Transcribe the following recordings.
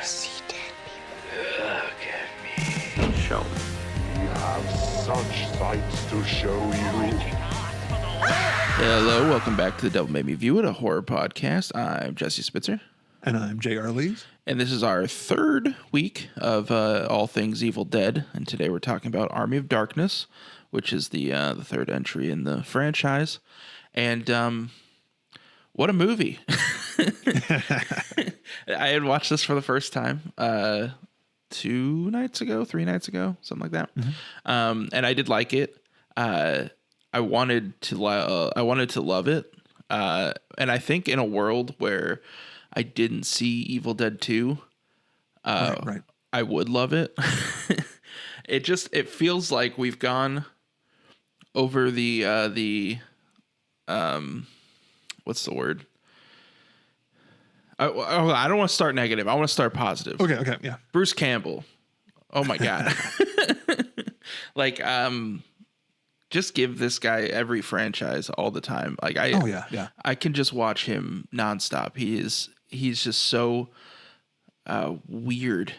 see dead people. Look at me. Show me. We have such sights to show you. Hello, welcome back to the Devil Made Me View It, a horror podcast. I'm Jesse Spitzer. And I'm J.R. Lees. And this is our third week of all things Evil Dead. And today we're talking about Army of Darkness, which is the third entry in the franchise. And what a movie. I had watched this for the first time 3 nights ago, something like that. Mm-hmm. And I did like it. I wanted to love it. And I think in a world where I didn't see Evil Dead 2, Right. I would love it. It feels like we've gone over the what's the word? I don't want to start negative. I want to start positive. Okay, yeah. Bruce Campbell. Oh my God. Just give this guy every franchise all the time. Yeah. I can just watch him nonstop. He's just so weird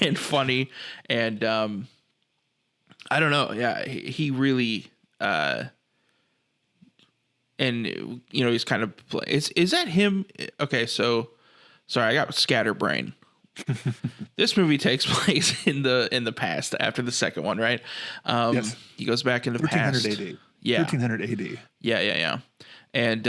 and funny, and I don't know. Yeah, he really and you know he's kind of is that him? Okay, so sorry, I got scatterbrain. This movie takes place in the past after the second one, right? Yes. He goes back in the 1300 past. AD. Yeah. 1300 AD. Yeah. And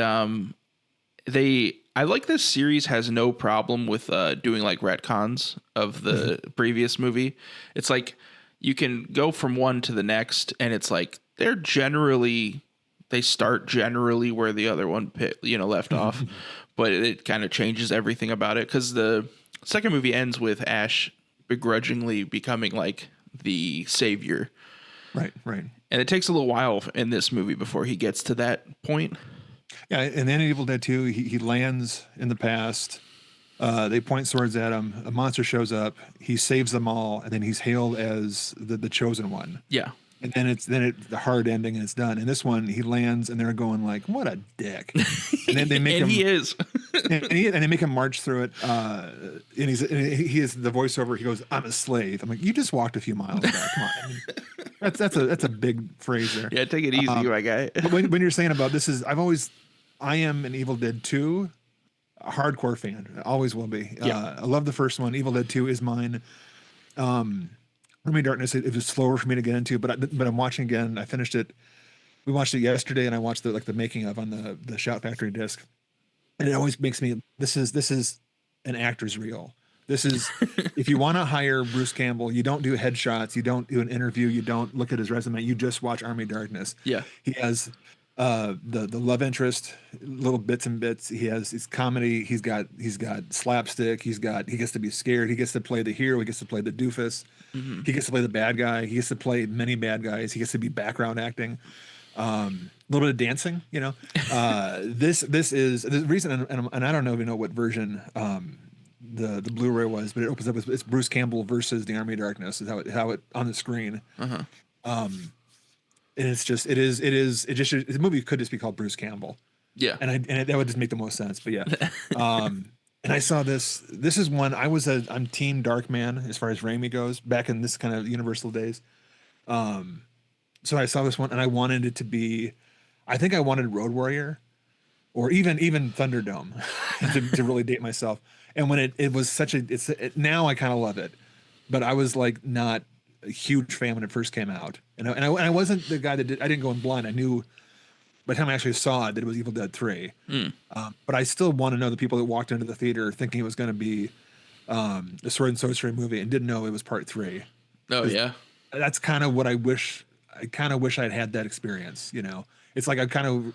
I like this series has no problem with doing like retcons of the previous movie. It's like you can go from one to the next, and it's like they start generally where the other one left off, but it kind of changes everything about it because the second movie ends with Ash begrudgingly becoming like the savior. Right. And it takes a little while in this movie before he gets to that point. Yeah, and then in Evil Dead 2, he lands in the past. They point swords at him. A monster shows up. He saves them all, and then he's hailed as the chosen one. Yeah. And then the hard ending, and it's done. And this one, he lands, and they're going like, "What a dick!" And then they make him. He is. and they make him march through it. And he is the voiceover. He goes, "I'm a slave." I'm like, "You just walked a few miles back. Come on." I mean, that's a big phrase there. Yeah, take it easy, my guy. when you're saying about this I am an Evil Dead 2 hardcore fan. I always will be. Yeah. I love the first one. Evil Dead 2 is mine. Army of Darkness, it was slower for me to get into, but I'm watching again. I finished it. We watched it yesterday, and I watched the making of on the Shout Factory disc. And it always makes me, this is an actor's reel. This is, if you want to hire Bruce Campbell, you don't do headshots, you don't do an interview, you don't look at his resume, you just watch Army of Darkness. Yeah. He has the love interest, little bits and bits. He has his comedy. He's got slapstick. He gets to be scared. He gets to play the hero. He gets to play the doofus. Mm-hmm. He gets to play the bad guy. He gets to play many bad guys. He gets to be background acting. A little bit of dancing, you know. This is the reason, and I don't even know what version the Blu-ray was, but it opens up. It's Bruce Campbell versus the Army of Darkness. Is how it on the screen. Uh-huh. And it's just the movie could just be called Bruce Campbell. Yeah. And that would just make the most sense. But yeah. And I saw this is one I'm team Darkman as far as Raimi goes back in this kind of Universal days. So I saw this one and I wanted it to be, I think I wanted Road Warrior or even Thunderdome to really date myself. And when it was now I kind of love it, but I was like not a huge fan when it first came out, and I wasn't the guy that I didn't go in blind. I knew by the time I actually saw it that it was Evil Dead 3. But I still want to know the people that walked into the theater thinking it was going to be a sword and sorcery movie and didn't know it was part 3. Oh yeah, that's kind of what I wish. I kind of wish I'd had that experience. You know, it's like I kind of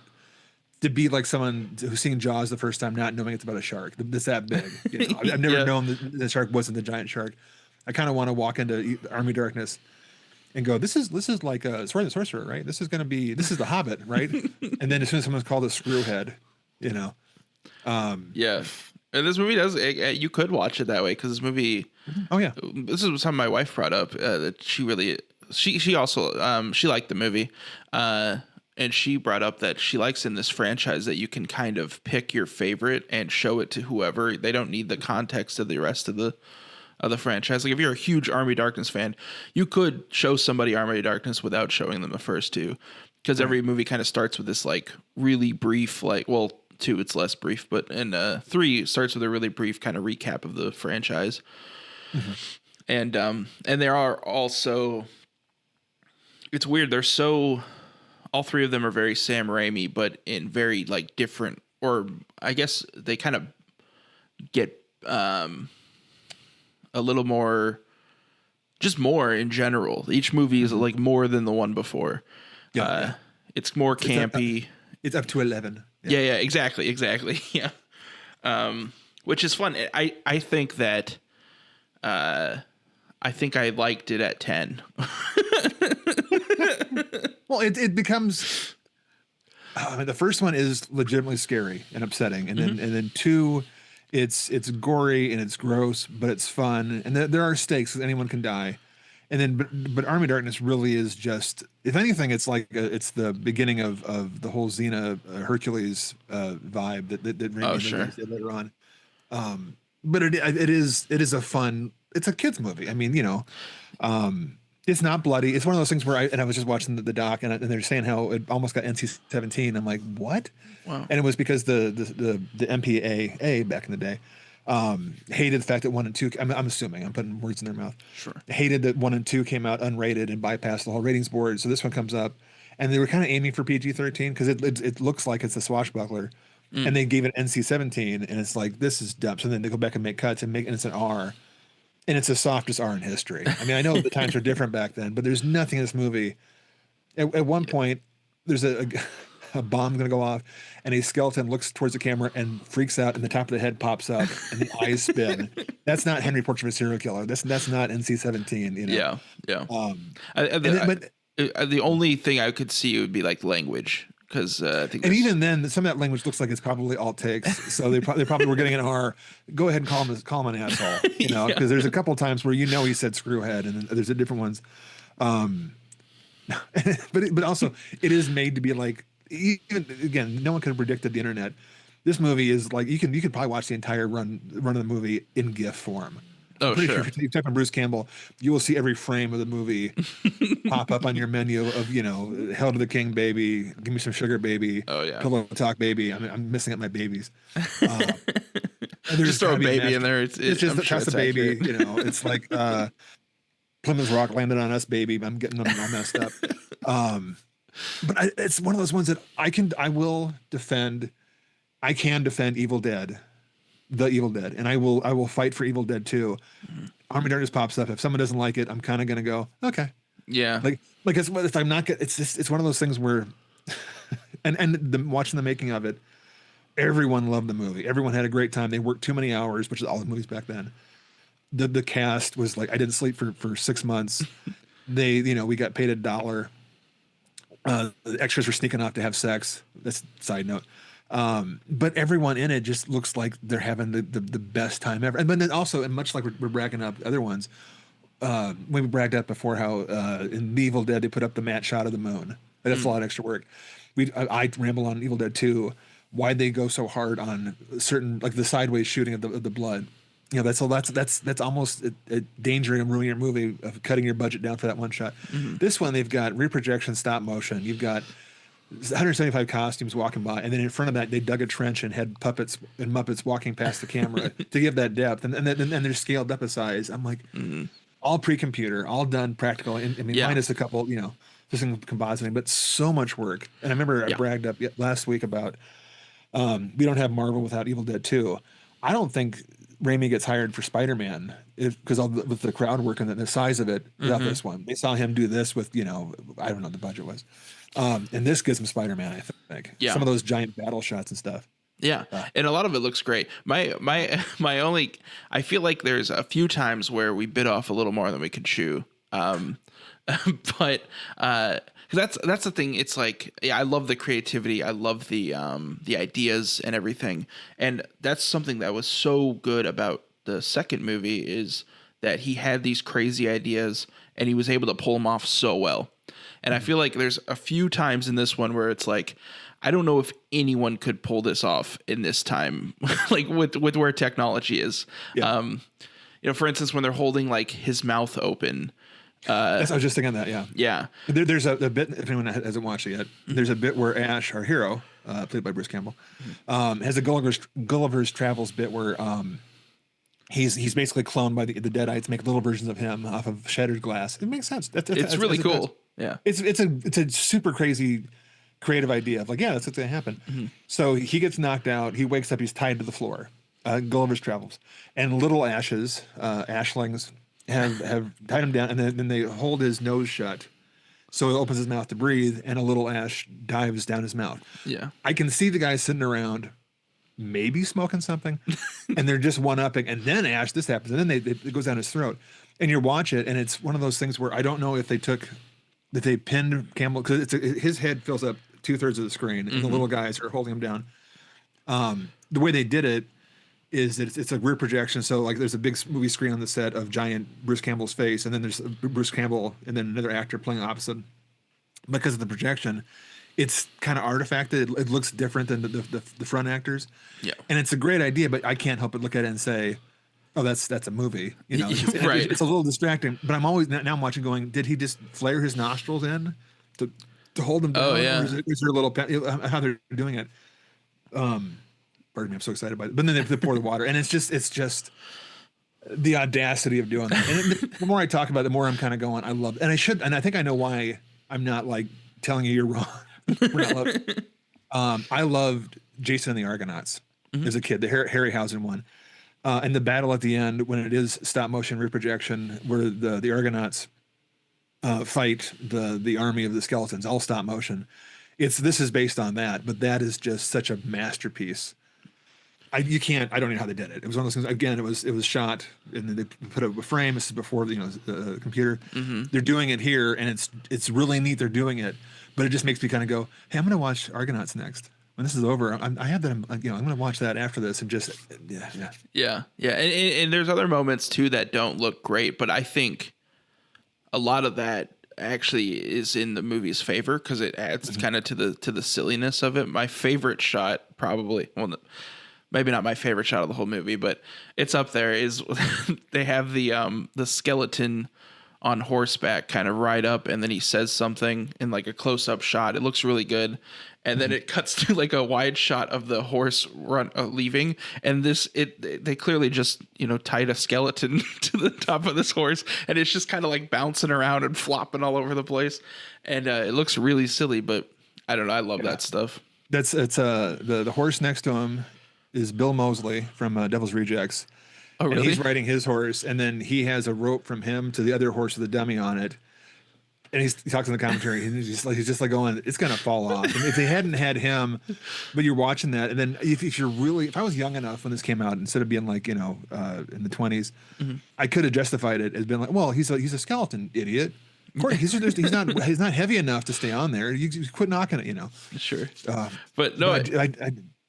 to be like someone who's seen Jaws the first time, not knowing it's about a shark that's that big. You know? I've never known the shark wasn't the giant shark. I kind of want to walk into Army of Darkness and go, this is like a sword and sorcerer, right? This is the Hobbit, right? And then as soon as someone's called a screwhead, you know. Yeah. And this movie you could watch it that way because this movie. Oh yeah. This is something my wife brought up that she also she liked the movie, and she brought up that she likes in this franchise that you can kind of pick your favorite and show it to whoever. They don't need the context of the rest of the of the franchise. Like if you're a huge Army of Darkness fan, you could show somebody Army of Darkness without showing them the first two, because every movie kind of starts with this like really brief, like, well, 2 it's less brief, but in 3 starts with a really brief kind of recap of the franchise. And there are also, it's weird, they're so, all 3 of them are very Sam Raimi, but in very like different, or I guess they kind of get a little more, just more in general. Each movie is like more than the one before. It's more campy. It's up to 11. Yeah, exactly. Yeah. Which is fun. I think that I think I liked it at 10. Well, it becomes, I mean, the first one is legitimately scary and upsetting, and then 2, it's gory and it's gross, but it's fun, and there are stakes because anyone can die. And then, but Army of Darkness really is just, if anything, it's like it's the beginning of the whole Xena Hercules vibe that Raimi did later on. But it is a fun, it's a kids movie. I mean, it's not bloody. It's one of those things where I was just watching the doc, and they're saying how it almost got NC-17. I'm like, what? Wow. And it was because the MPAA back in the day hated the fact that 1 and 2. I'm assuming, I'm putting words in their mouth. Sure. Hated that 1 and 2 came out unrated and bypassed the whole ratings board. So this one comes up, and they were kind of aiming for PG-13 because it looks like it's a swashbuckler, and they gave it NC-17, and it's like, this is dumb. So then they go back and make cuts and it's an R. And it's the softest R in history. I mean, I know the times were different back then, but there's nothing in this movie. At one point, there's a bomb going to go off, and a skeleton looks towards the camera and freaks out, and the top of the head pops up, and the eyes spin. That's not Henry Portrait of a Serial Killer. That's not NC-17. Yeah. But the only thing I could see would be like language. Because I think, and even then, some of that language looks like it's probably alt takes. So they probably were getting an R. Go ahead and call him an asshole, because there's a couple of times where he said screwhead, and then there's different ones. But also it is made to be like, even again, no one could have predicted the internet. This movie is like, you could probably watch the entire run of the movie in GIF form. Oh, pretty sure. If you type in Bruce Campbell, you will see every frame of the movie pop up on your menu of, Hell to the King, baby, give me some sugar, baby. Oh, yeah. Pillow talk, baby. I'm missing up my babies. Just throw a baby in there. It's just I'm sure a baby. It's like Plymouth Rock landed on us, baby. I'm getting them all messed up. But it's one of those ones that I can defend Evil Dead. The Evil Dead, and I will fight for Evil Dead 2. Army of Darkness pops up. If someone doesn't like it, I'm kind of gonna go, okay, yeah. Like if I'm not, it's one of those things where, watching the making of it, everyone loved the movie. Everyone had a great time. They worked too many hours, which is all the movies back then. The cast was like, I didn't sleep for 6 months. We got paid $1. The extras were sneaking off to have sex. That's a side note. But everyone in it just looks like they're having the best time ever. And then also, and much like we're bragging up other ones, we bragged up before how in the Evil Dead they put up the matte shot of the moon. That's a lot of extra work. I ramble on Evil Dead 2. Why'd they go so hard on certain, like the sideways shooting of the blood? That's almost a danger and ruining your movie of cutting your budget down for that one shot. This one, they've got reprojection, stop motion. You've got 175 costumes walking by, and then in front of that they dug a trench and had puppets and Muppets walking past the camera to give that depth, and they're scaled up a size. I'm like, all pre-computer, all done practical. Minus a couple, just in compositing, but so much work. And I remember I bragged up last week about we don't have Marvel without Evil Dead 2. I don't think Raimi gets hired for Spider-Man because with the crowd work and the size of it without this one. They saw him do this with, I don't know what the budget was. And this gives him Spider-Man, I think. Yeah. Some of those giant battle shots and stuff. Yeah. And a lot of it looks great. My only, I feel like there's a few times where we bit off a little more than we could chew. But because that's the thing. It's like, I love the creativity. I love the ideas and everything. And that's something that was so good about the second movie, is that he had these crazy ideas and he was able to pull them off so well. And I feel like there's a few times in this one where it's like, I don't know if anyone could pull this off in this time, like with where technology is. Yeah. for instance, when they're holding like his mouth open. I was just thinking that. Yeah. Yeah. There's a bit, if anyone hasn't watched it yet, there's a bit where Ash, our hero, played by Bruce Campbell, has a Gulliver's Travels bit where he's basically cloned by the deadites, make little versions of him off of shattered glass. It makes sense. It's really cool. Yeah. It's a super crazy creative idea of like, yeah, that's what's going to happen. So he gets knocked out. He wakes up. He's tied to the floor. Gulliver's Travels, and little ashes, ashlings have tied him down, and then they hold his nose shut, so he opens his mouth to breathe, and a little ash dives down his mouth. Yeah. I can see the guys sitting around, maybe smoking something, and they're just one-upping, and then Ash, this happens, and then it goes down his throat, and you watch it, and it's one of those things where I don't know if they pinned Campbell, because his head fills up 2/3 of the screen, and the little guys are holding him down. The way they did it is that it's a rear projection, so like there's a big movie screen on the set of giant Bruce Campbell's face, and then there's Bruce Campbell and then another actor playing opposite. Because of the projection, it's kind of artifacted. It looks different than the front actors. Yeah, and it's a great idea, but I can't help but look at it and say, "Oh, that's a movie." Right? It's a little distracting. But I'm always now I'm watching, going, did he just flare his nostrils in to hold them down? Oh yeah. Or is there a little how they're doing it? Pardon me, I'm so excited by it. But then they pour the water, and it's just the audacity of doing that. And the more I talk about it, the more I'm kind of going, I love it. And I think I know why I'm not like telling you you're wrong. We're not loved. I loved Jason and the Argonauts as a kid, the Harryhausen one. And the battle at the end, when it is stop motion reprojection, where the Argonauts fight the army of the skeletons, all stop motion. This is based on that, but that is just such a masterpiece. I don't know how they did it. It was one of those things. Again, it was shot, and then they put a frame. This is before the computer. They're doing it here, and it's really neat. They're doing it, but it just makes me kind of go, "Hey, I'm going to watch Argonauts next when this is over. I have that. I'm going to watch that after this, and just yeah. And there's other moments too that don't look great, but I think a lot of that actually is in the movie's favor because it adds kind of to the silliness of it. My favorite shot, probably, well, maybe not my favorite shot of the whole movie, but it's up there, is they have the skeleton on horseback kind of ride up, and then he says something in like a close-up shot. It looks really good, and then it cuts to like a wide shot of the horse leaving, and they clearly just tied a skeleton to the top of this horse, and it's just kind of like bouncing around and flopping all over the place, and it looks really silly, but I don't know, I love that stuff. It's the horse next to him is Bill Moseley from Devil's Rejects. Oh, really? And he's riding his horse, and then he has a rope from him to the other horse with a dummy on it. And he talks in the commentary, and he's just like going, it's gonna fall off. And if they hadn't had him, but you're watching that, and then if I was young enough when this came out, instead of being like in the 20s, I could have justified it as being like, well, he's a skeleton, idiot. Of course, he's not heavy enough to stay on there. You quit knocking it, Sure, but no,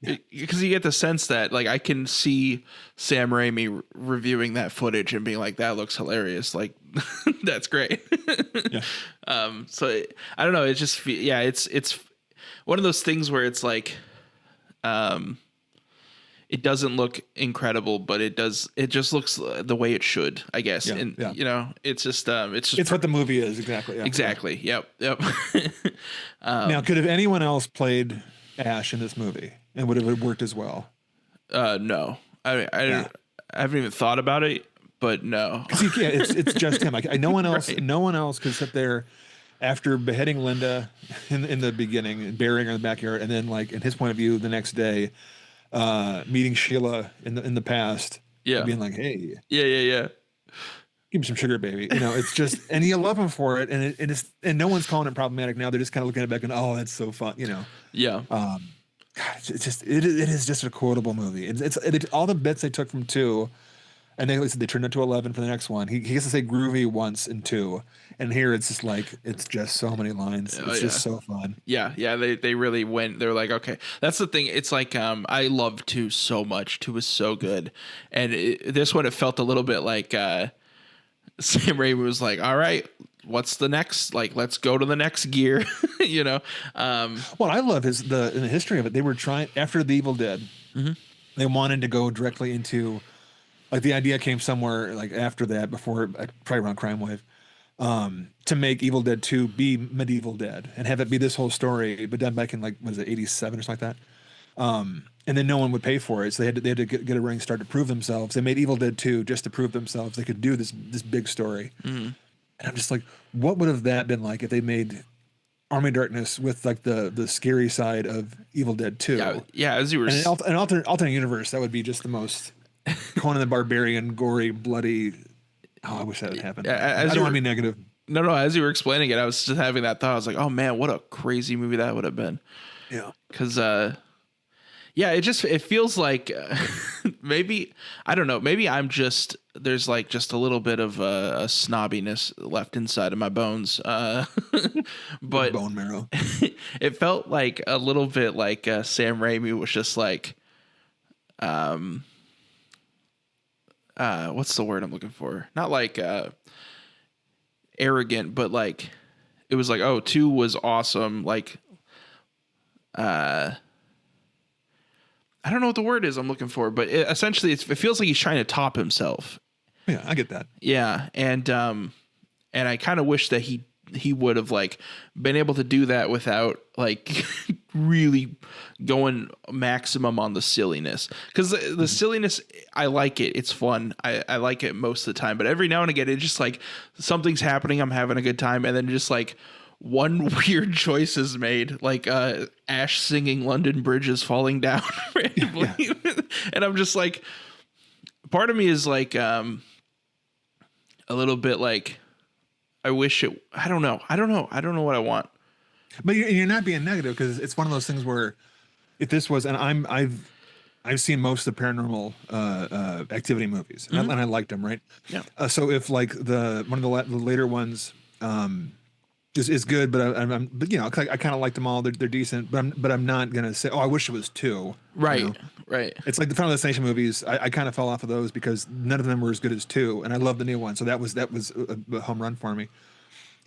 because you get the sense that like I can see Sam Raimi reviewing that footage and being like, that looks hilarious, like that's great. So I don't know, it's just it's one of those things where it's like it doesn't look incredible, but it just looks the way it should, I guess. It's just it's what the movie is. Exactly. Yep. Now, could have anyone else played Ash in this movie, and would have worked as well? No, I haven't even thought about it, but no. It's just him. No one else. Right. No one else could sit there after beheading Linda in the beginning and burying her in the backyard, and then like in his point of view, the next day, meeting Sheila in the past, being like, hey, yeah. Give me some sugar, baby. It's just, and you love him for it, and no one's calling it problematic now. They're just kind of looking at it back and, oh, that's so fun, Yeah. God, it is just a quotable movie. It's all the bits they took from 2, and they turned it to 11 for the next one. He gets to say groovy once in 2, and here it's just like it's just so many lines. It's just so fun. Yeah. They really went. They're like, okay, that's the thing. It's like I love 2 so much. 2 was so good, and this one it felt a little bit like. Sam Raimi was like, all right, what's the next? Like, let's go to the next gear, What I love is in the history of it, they were trying, after The Evil Dead, they wanted to go directly into Like the idea came somewhere like after that, before probably around Crime Wave, to make Evil Dead 2 be Medieval Dead and have it be this whole story, but done back in like, was it 87 or something like that? And then no one would pay for it, so they had to get a running start to prove themselves. They made Evil Dead 2 just to prove themselves. They could do this big story. And I'm just like, what would have that been like if they made Army of Darkness with like the scary side of Evil Dead 2? Yeah. As you were, And an alternate universe, that would be just the most Conan the Barbarian, gory, bloody. Oh, I wish that had happened. I don't want to be negative. No. As you were explaining it, I was just having that thought. I was like, oh man, what a crazy movie that would have been. Yeah. Because it feels like maybe, I don't know, maybe there's like just a little bit of a snobbiness left inside of my bones. But Bone marrow. it felt like a little bit like Sam Raimi was just like, what's the word I'm looking for? Not like arrogant, but like it was like, oh, 2 was awesome. Like, I don't know what the word is I'm looking for, but essentially it feels like he's trying to top himself. Yeah, I get that. Yeah, and I kind of wish that he would have like been able to do that without like really going maximum on the silliness, because the silliness, I like it, it's fun, I like it most of the time, but every now and again it's just like something's happening, I'm having a good time, and then just like one weird choice is made, like Ash singing London Bridge is falling down randomly. Yeah. And I'm just like, part of me is like a little bit like, I wish it. I don't know what I want. But you're not being negative, because it's one of those things where if this was, and I've seen most of the Paranormal Activity movies, and I liked them, right? Yeah. So if like one of the later ones is good, but but you know, I kind of like them all. They're decent, but I'm not gonna say, oh, I wish it was 2. Right. You know? Right. It's like the Final Destination movies. I kind of fell off of those because none of them were as good as 2, and I love the new one. So that was a home run for me.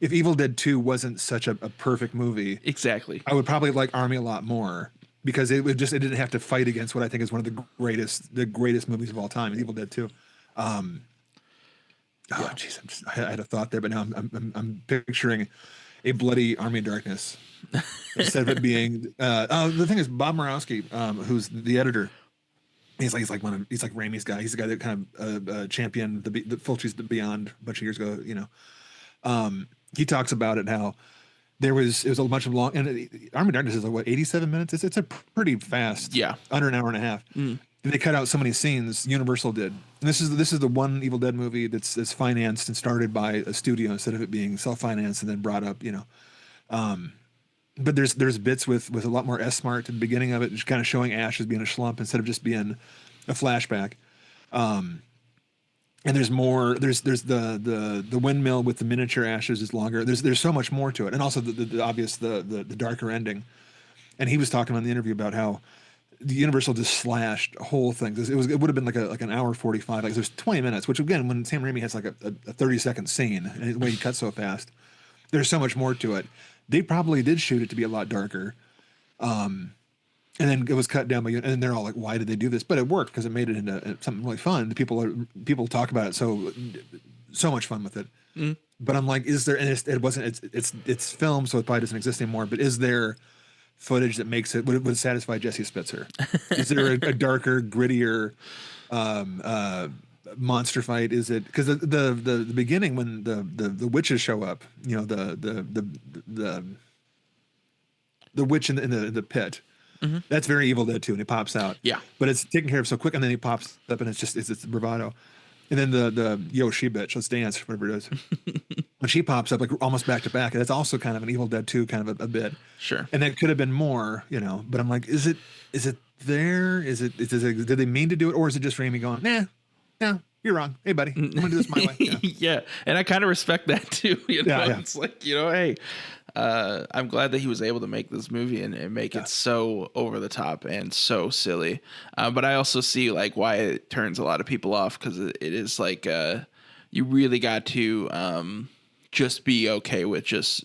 If Evil Dead 2 wasn't such a perfect movie, Exactly. I would probably like Army a lot more, because it didn't have to fight against what I think is one of the greatest movies of all time, Evil Dead 2. Oh, jeez, I had a thought there, but now I'm picturing a bloody Army of Darkness instead of it being. The thing is, Bob Murawski, who's the editor, he's like Raimi's guy. He's the guy that kind of championed the Fulci's Beyond a bunch of years ago. You know, he talks about it, how it was a bunch of long, and Army of Darkness is like, what, 87 minutes? It's a pretty fast, under an hour and a half. And they cut out so many scenes. Universal did. And this is the one Evil Dead movie that's financed and started by a studio instead of it being self-financed and then brought up, you know. But there's bits with a lot more S-smart at the beginning of it, just kind of showing Ash as being a schlump instead of just being a flashback. And there's more. There's the windmill with the miniature Ashes is longer. There's so much more to it, and also the obvious the darker ending. And he was talking on the interview about how the Universal just slashed whole things. It would have been like an hour 45. Like there's 20 minutes, which again, when Sam Raimi has like a 30-second scene and the way he cuts so fast, there's so much more to it. They probably did shoot it to be a lot darker. And then it was cut down by, and they're all like, why did they do this? But it worked because it made it into something really fun. People talk about it. So much fun with it. But I'm like, is there, and it wasn't, it's film, so it probably doesn't exist anymore, but is there footage that makes it, would satisfy Jesse Spitzer? Is there a darker, grittier monster fight? Is it, because the beginning when the witches show up, you know, the witch in the pit, that's very Evil Dead 2, and he pops out. Yeah. But it's taken care of so quick, and then he pops up, and it's bravado. And then the yo, she bitch, let's dance, whatever it is. When she pops up, like almost back to back, that's also kind of an Evil Dead 2 kind of a bit. Sure. And that could have been more, you know. But I'm like, is it there? Did they mean to do it, or is it just Raimi going, nah, you're wrong. Hey, buddy, I'm gonna do this my way. Yeah. Yeah, and I kind of respect that too. You know, Yeah. It's like, you know, hey, I'm glad that he was able to make this movie and make it so over the top and so silly. But I also see like why it turns a lot of people off, because it is like you really got to just be okay with just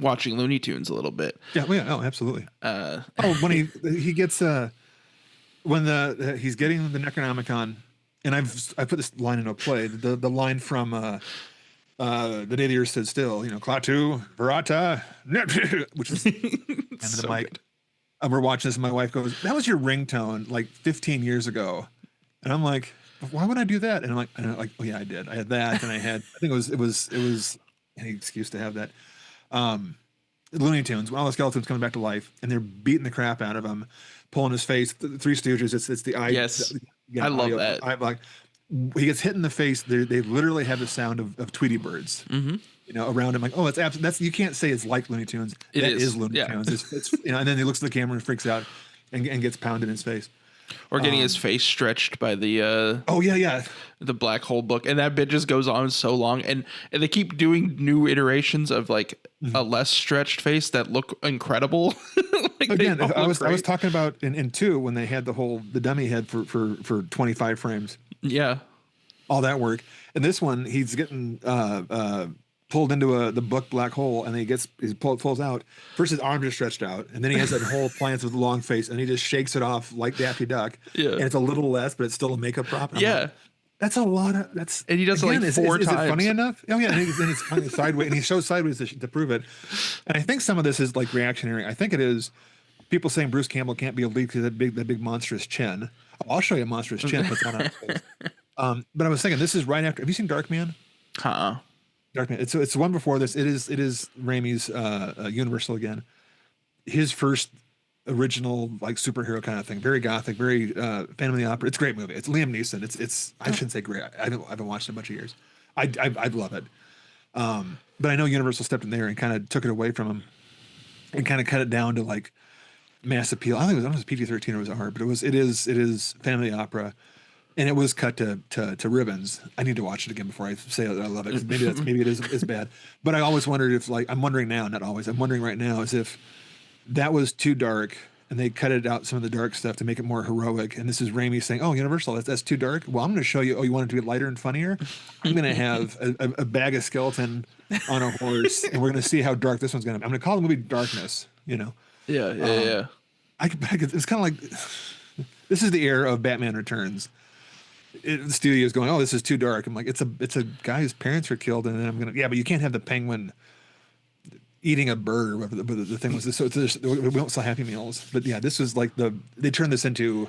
watching Looney Tunes a little bit. Yeah, well, yeah, oh, absolutely. When he gets when he's getting the Necronomicon and I put this line in a play. The line from The Day the Earth Stood Still. Klaatu, Verata, which is end of the So mic. good. And we're watching this, and my wife goes, "That was your ringtone like 15 years ago," and I'm like, "Why would I do that?" And I'm like, "Oh yeah, I did. I had that, and I think it was any excuse to have that." Looney Tunes, when all the skeletons coming back to life, and they're beating the crap out of him, pulling his face. The Three Stooges. It's the eye. Yes. I love that. I'm like, he gets hit in the face. They literally have the sound of Tweety birds. Around him, like, oh, that's you can't say it's like Looney Tunes. It That is. is Looney Yeah. Tunes. It's and then he looks at the camera and freaks out and gets pounded in his face. Or getting his face stretched by the Oh yeah. the black hole book, and that bit just goes on so long, and they keep doing new iterations of like a less stretched face that look incredible. Like, Again, they all I look was great. talking about in 2 when they had the dummy head for 25 frames, Yeah. all that work. And this one, he's getting pulled into the book black hole, and he pulls out. First, his arms are stretched out, and then he has that whole plant with the long face, and he just shakes it off like Daffy Duck. Yeah. And it's a little less, but it's still a makeup prop. And I'm Yeah. like, that's a lot of that's. And he does it, like, again, four is it funny times. enough? Oh yeah, and it's kind of sideways, and he shows sideways to prove it. And I think some of this is like reactionary. I think it is people saying Bruce Campbell can't be a lead because that big monstrous chin. Oh, I'll show you a monstrous chin. Puts on his face. But I was thinking, this is right after. Have you seen Darkman? Darkman. It's the one before this. It is Raimi's Universal again. His first original like superhero kind of thing. Very gothic. Very Phantom of the Opera. It's a great movie. It's Liam Neeson. It's I shouldn't say great. I haven't watched it in a bunch of years. I'd love it. But I know Universal stepped in there and kind of took it away from him and kind of cut it down to like mass appeal. I don't know if it was PG-13 or it was R, but it is Phantom of the Opera. And it was cut to ribbons. I need to watch it again before I say that I love it. 'Cause maybe it is bad. But I always wondered if I'm wondering now, not always. I'm wondering right now, as if that was too dark and they cut it out some of the dark stuff to make it more heroic. And this is Raimi saying, "Oh, Universal, that's too dark. Well, I'm going to show you. Oh, you want it to be lighter and funnier? I'm going to have a bag of skeleton on a horse, and we're going to see how dark this one's going to be. I'm going to call the movie Darkness. Yeah. It's kind of like this is the era of Batman Returns. The studio's going, oh, this is too dark. I'm like, it's a guy whose parents were killed, and then I'm gonna, yeah, but you can't have the penguin eating a bird or whatever the thing was. So we don't sell Happy Meals, but yeah, this was like they turned this into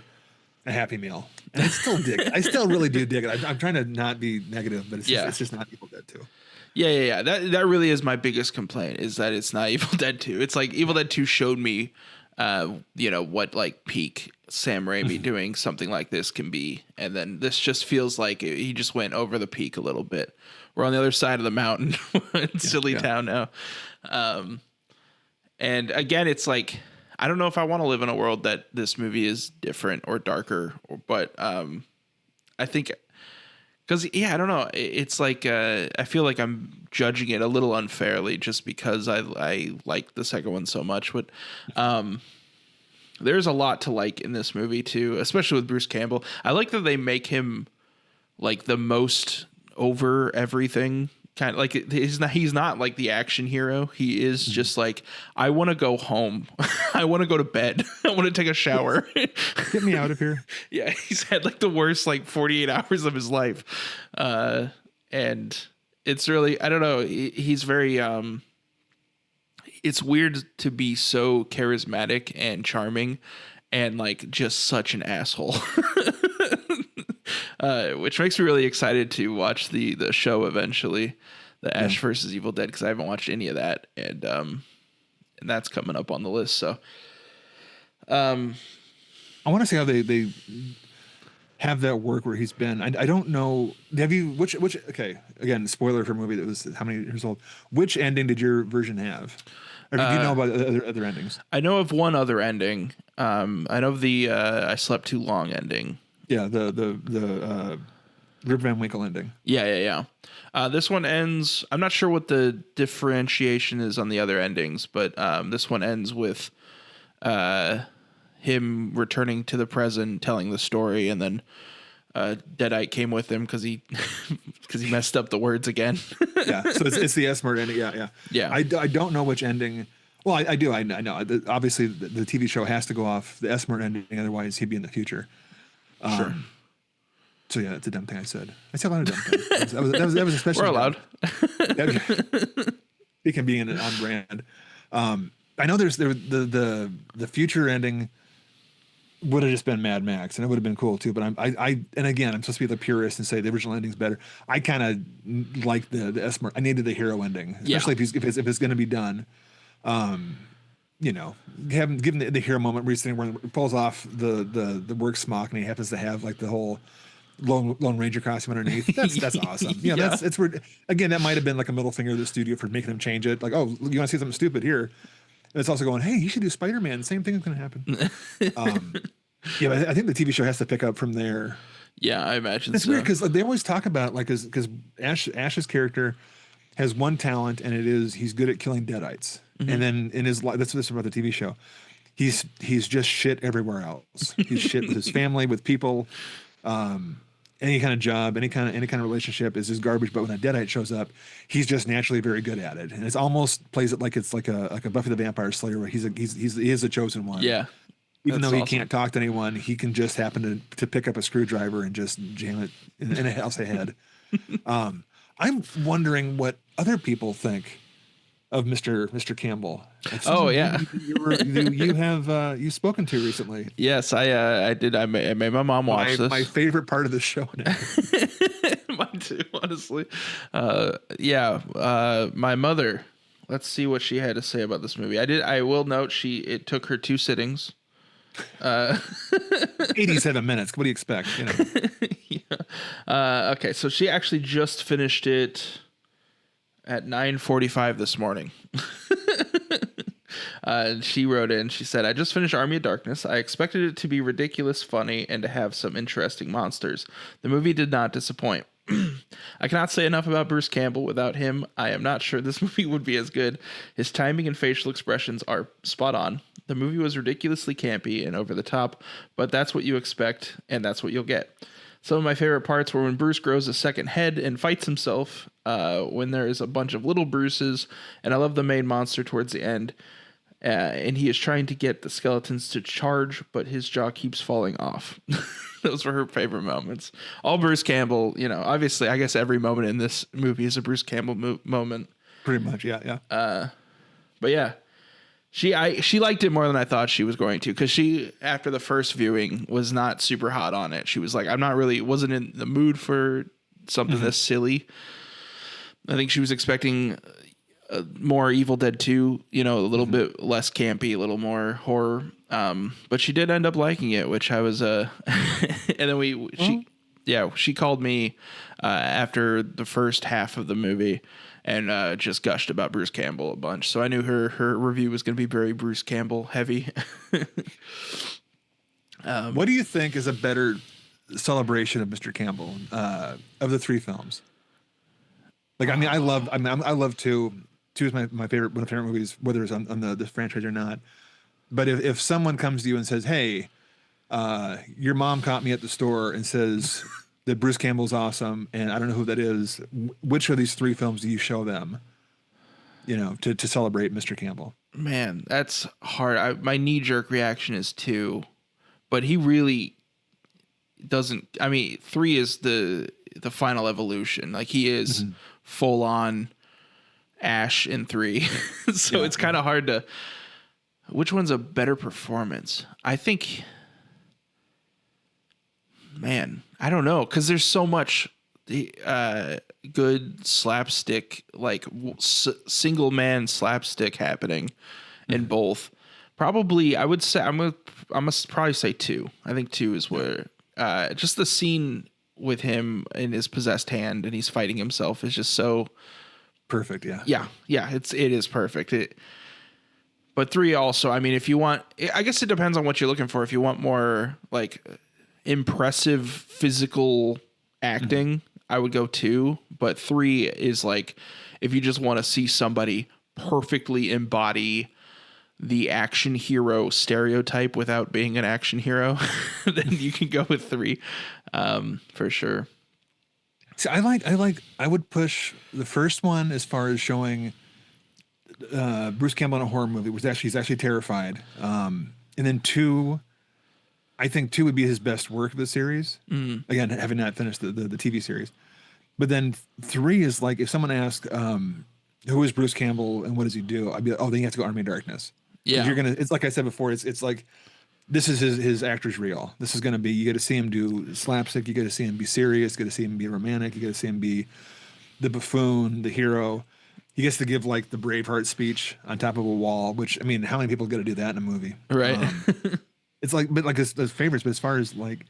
a Happy Meal, and I still dig it. I still really do dig it. I'm trying to not be negative, but it's just not Evil Dead 2. Yeah. That really is my biggest complaint, is that it's not Evil Dead 2. It's like Evil Dead 2 showed me, what like peak Sam Raimi doing something like this can be. And then this just feels like he just went over the peak a little bit. We're on the other side of the mountain in Silly Town now. And again, it's like, I don't know if I want to live in a world that this movie is different or darker, but I think, because, I don't know. It's like, I feel like I'm judging it a little unfairly just because I like the second one so much. But there's a lot to like in this movie too, especially with Bruce Campbell. I like that they make him like the most over everything. Kind of like he's not like the action hero. He is just like, I want to go home. I want to go to bed. I want to take a shower. Get me out of here. Yeah, he's had like the worst like 48 hours of his life. And it's really, I don't know, he's very it's weird to be so charismatic and charming and like just such an asshole. Which makes me really excited to watch the show eventually, the Ash versus Evil Dead, because I haven't watched any of that, and that's coming up on the list. So, I want to see how they have that work where he's been. I don't know. Have you which? Okay, again, spoiler for a movie that was how many years old? Which ending did your version have? Or do you know about other endings? I know of one other ending. I know of the I slept too long ending. Yeah, the Rip Van Winkle ending. Yeah. This one ends. I'm not sure what the differentiation is on the other endings, but this one ends with him returning to the present, telling the story, and then Deadite came with him because he messed up the words again. Yeah, so it's the S-Mart ending. Yeah. I don't know which ending. Well, I do. I know. Obviously, the TV show has to go off the S-Mart ending, otherwise he'd be in the future. Sure. So yeah, it's a dumb thing I said. I said a lot of dumb things. That was especially. We're allowed. It can be on brand. I know the future ending would have just been Mad Max, and it would have been cool too. But I and again, I'm supposed to be the purist and say the original ending's better. I kind of like the S. I needed the hero ending, especially if it's going to be done. You know, given the hero moment recently where he pulls off the work smock and he happens to have like the whole Lone Ranger costume underneath. That's awesome. You know, it's weird. Again, that might have been like a middle finger to the studio for making them change it. Like, oh, you want to see something stupid here? And it's also going, hey, you should do Spider-Man. Same thing is going to happen. Yeah, but I think the TV show has to pick up from there. Yeah, I imagine it's weird because they always talk about like because Ash's character has one talent, and it is he's good at killing deadites. Mm-hmm. And then in his life, that's about the TV show. He's just shit everywhere else. He's shit with his family, with people. Any kind of job, any kind of relationship is just garbage. But when a deadite shows up, he's just naturally very good at it, and it's almost plays it like it's like a Buffy the Vampire Slayer, where he is a chosen one. Yeah, even though he can't talk to anyone, he can just happen to pick up a screwdriver and just jam it in a house ahead. I'm wondering what other people think of Mr. Campbell. Oh yeah, you've spoken to recently. Yes, I did. I made my mom watch this. My favorite part of the show now. Mine too, honestly. My mother. Let's see what she had to say about this movie. I will note it took her 2 sittings. 87 minutes. What do you expect? You know. Yeah. Okay, so she actually just finished it at 9:45 this morning. She wrote in, she said, I just finished Army of Darkness. I expected it to be ridiculous, funny, and to have some interesting monsters. The movie did not disappoint. I cannot say enough about Bruce Campbell. Without him, I am not sure this movie would be as good. His timing and facial expressions are spot on. The movie was ridiculously campy and over the top, but that's what you expect, and that's what you'll get. Some of my favorite parts were when Bruce grows a second head and fights himself, when there is a bunch of little Bruces, and I love the main monster towards the end, and he is trying to get the skeletons to charge, but his jaw keeps falling off. Those were her favorite moments. All Bruce Campbell, you know, obviously, I guess every moment in this movie is a Bruce Campbell moment. Pretty much, yeah. But yeah. She liked it more than I thought she was going to, because she, after the first viewing, was not super hot on it. She was like, wasn't in the mood for something this silly. I think she was expecting more Evil Dead 2, you know, a little bit less campy, a little more horror. But she did end up liking it, which I was, and then she called me after the first half of the movie and just gushed about Bruce Campbell a bunch. So I knew her review was going to be very Bruce Campbell heavy. What do you think is a better celebration of Mr. Campbell of the 3 films? Like, I mean, I love 2. 2 is my favorite, one of my favorite movies, whether it's on the franchise or not. But if someone comes to you and says, hey, your mom caught me at the store and says that Bruce Campbell's awesome, and I don't know who that is, which of these 3 films do you show them, you know, to celebrate Mr. Campbell? Man, that's hard. My knee-jerk reaction is 2, but he really doesn't. I mean, 3 is the final evolution. Like, he is full-on Ash in 3. So it's kind of hard to... Which one's a better performance? I think... Man, I don't know, because there's so much good slapstick, like single man slapstick happening in both. Probably, I would say I'm gonna probably say 2. I think 2 is where just the scene with him in his possessed hand and he's fighting himself is just so perfect. Yeah. It is perfect. But 3 also. I mean, if you want, I guess it depends on what you're looking for. If you want more like impressive physical acting, I would go 2, but 3 is like, if you just want to see somebody perfectly embody the action hero stereotype without being an action hero, then you can go with 3, for sure. See, I would push the first one as far as showing Bruce Campbell in a horror movie, he's actually terrified. And then 2, I think 2 would be his best work of the series. Again, having not finished the TV series. But then 3 is like, if someone asked, who is Bruce Campbell and what does he do? I'd be like, oh, then you have to go Army of Darkness. Yeah. It's like I said before, it's like, this is his actor's reel. This is going to be, you get to see him do slapstick. You get to see him be serious. You get to see him be romantic. You get to see him be the buffoon, the hero. He gets to give like the Braveheart speech on top of a wall, which, I mean, how many people get to do that in a movie? Right. It's like, but like his favorites, but as far as like,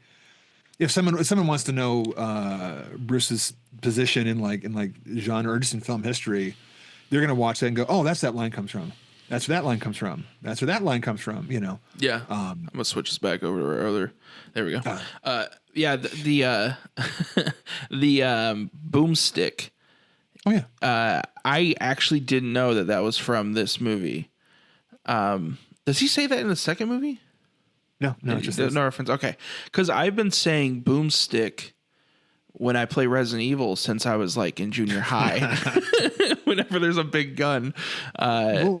if someone wants to know Bruce's position in like genre or just in film history, they're going to watch that and go, oh, that's that line comes from. That's where that line comes from. That's where that line comes from. You know. Yeah. I'm gonna switch this back over to our other. There we go. Yeah. The boomstick. Oh yeah. I actually didn't know that was from this movie. Does he say that in the second movie? No, just no reference. Okay, because I've been saying boomstick when I play Resident Evil since I was like in junior high. Whenever there's a big gun, I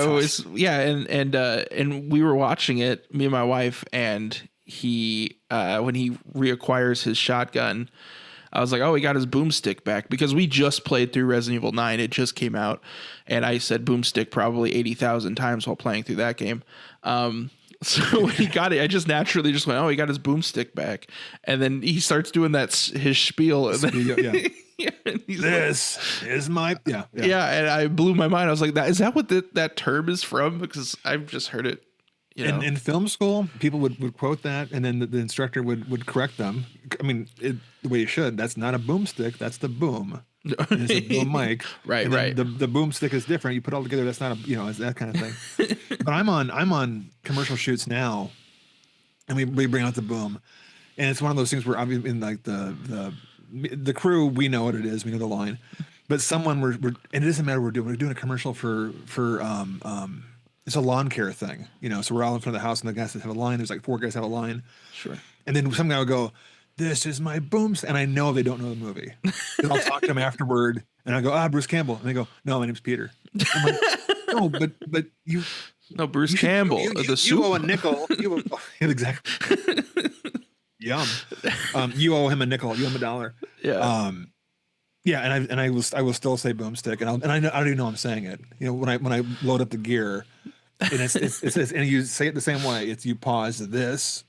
always and we were watching it, me and my wife, and he when he reacquires his shotgun, I was like, oh, he got his boomstick back, because we just played through Resident Evil 9. It just came out, and I said boomstick probably 80,000 times while playing through that game. So when he got it, I just naturally just went, oh, he got his boomstick back. And then he starts doing his spiel. And then, and he's this is my, yeah. And I blew my mind. I was like, is that what that term is from? Because I've just heard it. You know? In film school, people would quote that, and then the instructor would correct them. I mean, the way you should. That's not a boomstick. That's the boom. It's a boom mic. Right. The boomstick is different. You put it all together. That's not it's that kind of thing. But I'm on commercial shoots now, and we bring out the boom, and it's one of those things where I'm in like the crew. We know what it is. We know the line, but someone we're and it doesn't matter. We're doing a commercial for it's a lawn care thing, so we're all in front of the house and the guys have a line. There's like 4 guys have a line. Sure. And then some guy will go, this is my booms. And I know they don't know the movie. And I'll talk to them afterward and I go, Bruce Campbell. And they go, no, my name's Peter. I'm like, no, but you. No, Bruce Campbell. The soup. You owe a nickel. Exactly. Yum. You owe him a nickel. You owe him $1. Yeah. Yeah, and I will still say boomstick, and I don't even know I'm saying it. When I load up the gear, and it says, and you say it the same way. It's you pause. This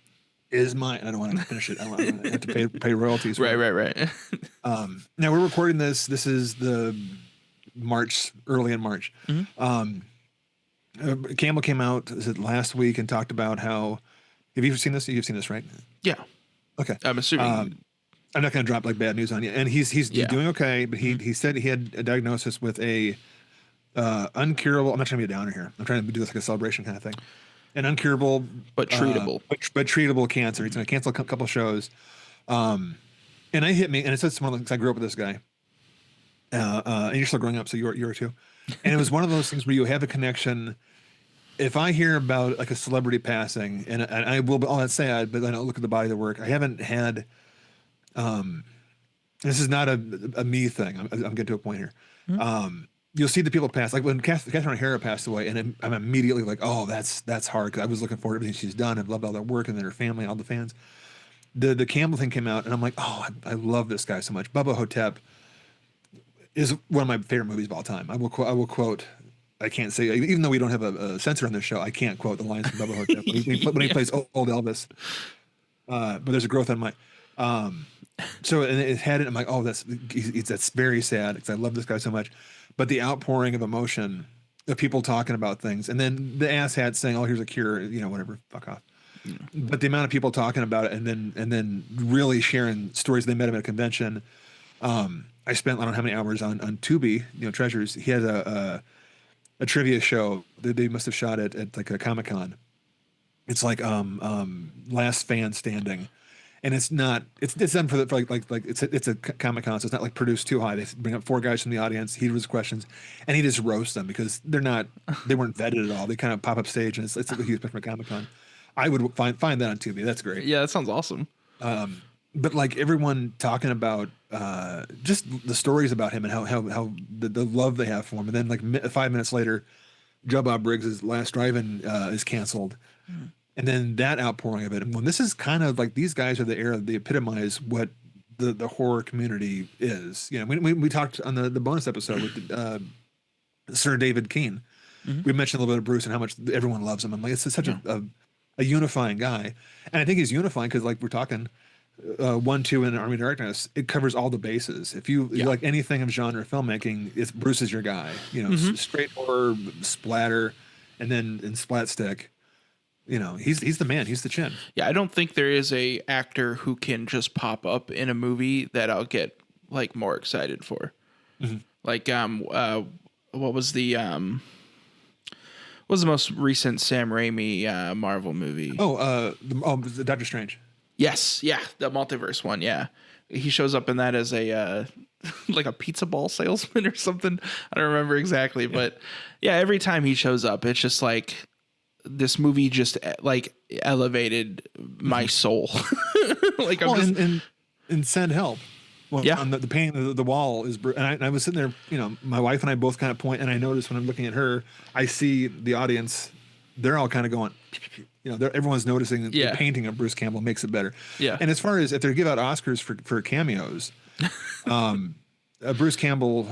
is mine. I don't want to finish it. I don't want to have to pay royalties. Right. Now we're recording this. This is the early in March. Mm-hmm. Campbell came out last week and talked about how. Have you seen this? You've seen this, right? Yeah. Okay. I'm assuming. I'm not going to drop like bad news on you. And he's doing okay, but he said he had a diagnosis with a uncurable. I'm not trying to be a downer here. I'm trying to do this like a celebration kind of thing. An uncurable but treatable, but treatable cancer. He's going to cancel a couple shows. And it hit me, and it says one of the things. I grew up with this guy, and you're still growing up, so you are too. And it was one of those things where you have a connection. If I hear about like a celebrity passing, and I will, oh, that's sad, but then I look at the body of the work. I haven't had. This is not a me thing. I'm getting to a point here. Mm-hmm. You'll see the people pass, like when Catherine O'Hara passed away, and I'm immediately like, oh, that's hard, because I was looking forward to everything she's done and loved all their work, and then her family and all the fans. The Campbell thing came out, and I'm like, oh, I love this guy so much. Bubba Hotep is one of my favorite movies of all time. I will quote. I can't say, even though we don't have a censor on this show, I can't quote the lines from Bubba Hotep when he plays old Elvis. But there's a growth on my. So and it had it. I'm like, oh, that's very sad, because I love this guy so much. But the outpouring of emotion of people talking about things, and then the asshat saying, "Oh, here's a cure," whatever, fuck off. Yeah. But the amount of people talking about it, and then really sharing stories. They met him at a convention. I spent I don't know how many hours on Tubi, Treasures. He had a trivia show that they must have shot at like a Comic-Con. It's like Last Fan Standing. And it's not. It's done for like it's a Comic-Con, so it's not like produced too high. They bring up 4 guys from the audience. He does questions, and he just roasts them because they weren't vetted at all. They kind of pop up stage, and it's what you expect from a Comic-Con. I would find that on Tubi. That's great. Yeah, that sounds awesome. But like everyone talking about just the stories about him and how the love they have for him, and then like 5 minutes later, Joe Bob Briggs' Last Drive-In is canceled. and then that outpouring of it. And when this is kind of like these guys are the era, they epitomize what the horror community is. You know, we talked on the bonus episode with Sir David Keane. We mentioned a little bit of Bruce and how much everyone loves him. I'm like, it's such a unifying guy, and I think he's unifying because like we're talking 1, 2, and Army of Darkness. It covers all the bases. If you like anything of genre filmmaking, it's Bruce is your guy. You know, straight horror, splatter, and then in splat stick. You know, he's the man. He's the chin. Yeah, I don't think there is a actor who can just pop up in a movie that I'll get like more excited for. Like what was the most recent Sam Raimi Marvel movie? The Doctor Strange. Yes, yeah, the multiverse one. Yeah, he shows up in that as a like a pizza ball salesman or something. I don't remember exactly, but yeah, every time he shows up, it's just like this movie just like elevated my soul. Like I'm and Send Help. Well, on the painting of the wall is, and I was sitting there, you know, my wife and I both kind of point, and I noticed when I'm looking at her, I see the audience, they're all kind of going, you know, everyone's noticing that the painting of Bruce Campbell makes it better. Yeah. And as far as if they give out Oscars for cameos, Bruce Campbell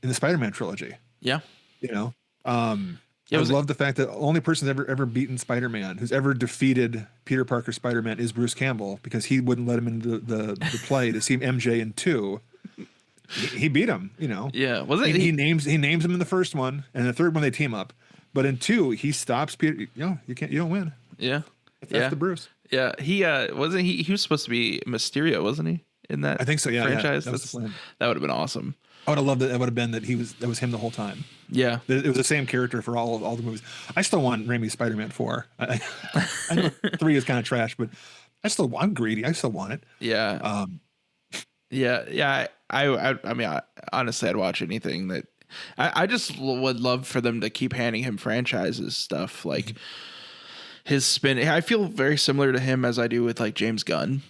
in the Spider-Man trilogy. Yeah. You know, I love the fact that the only person that's ever beaten Spider-Man, who's ever defeated Peter Parker Spider-Man, is Bruce Campbell, because he wouldn't let him into the play to see MJ in 2. He beat him, you know. Yeah, wasn't he names him in the first one, and the third one they team up, but in 2 he stops Peter. You know, you don't win. Yeah, that's the Bruce. Yeah, he wasn't he. He was supposed to be Mysterio, wasn't he? In that, I think so. Yeah, franchise. Yeah, that would have been awesome. I would have loved it. It would have been that that was him the whole time. Yeah, it was the same character for all the movies. I still want Raimi's Spider-Man 4. I know 3 is kind of trash, but I'm greedy. I still want it. Yeah. Yeah. I mean, honestly, I'd watch anything that. I just would love for them to keep handing him franchises stuff like his spin. I feel very similar to him as I do with like James Gunn,